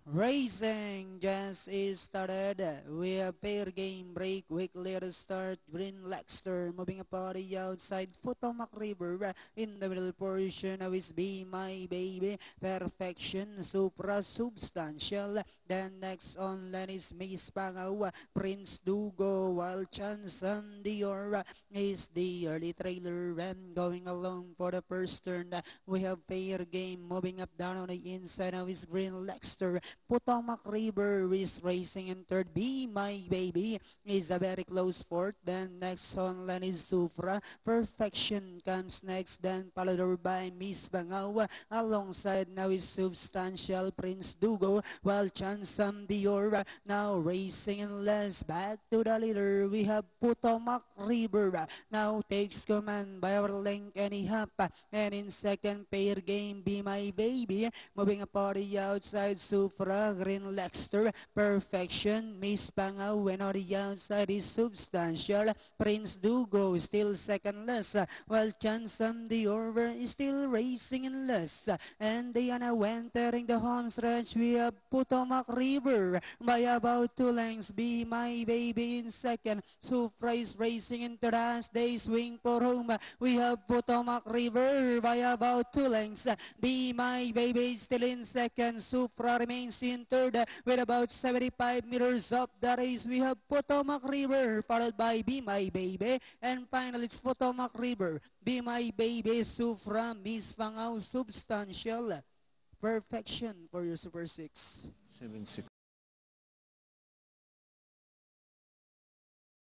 Racing just is started. We have pair game break. Weekly to start. Green Lexter moving up on the outside. Potomac River in the middle portion of his Be My Baby. Perfection. Supra Substantial. Then next on line is Miss Pangaw. Prince Dugo. Wild Chance and Dior is the early trailer. And going along for the first turn. We have pair game moving up down on the inside of his Green Lexter. Potomac River is racing in third. Be My Baby is a very close fourth. Then next on line is Supra. Perfection comes next. Then followed over by Miss Bangaw. Alongside now is Substantial Prince Dugo. While Chansam Dior now racing in less. Back to the leader. We have Potomac River. Now takes command by our link and Ihap. And in second pair game, Be My Baby. Moving up on the outside, Supra. Green Lexter, Perfection, Miss Pangaw, and on the outside is Substantial. Prince Dugo still secondless, while Chansam Dior is still racing in less. And Diana entering the home stretch. We have Potomac River by about 2 lengths. Be My Baby in second. Supra is racing into the last day. Swing for home. We have Potomac River by about 2 lengths. Be My Baby is still in second. Supra remains in third with about 75 meters up the race. We have Potomac River followed by Be My Baby, and finally it's Potomac River, Be My Baby, Supra, Miss Pangaw, Substantial. Perfection for your Super 6. 7-6.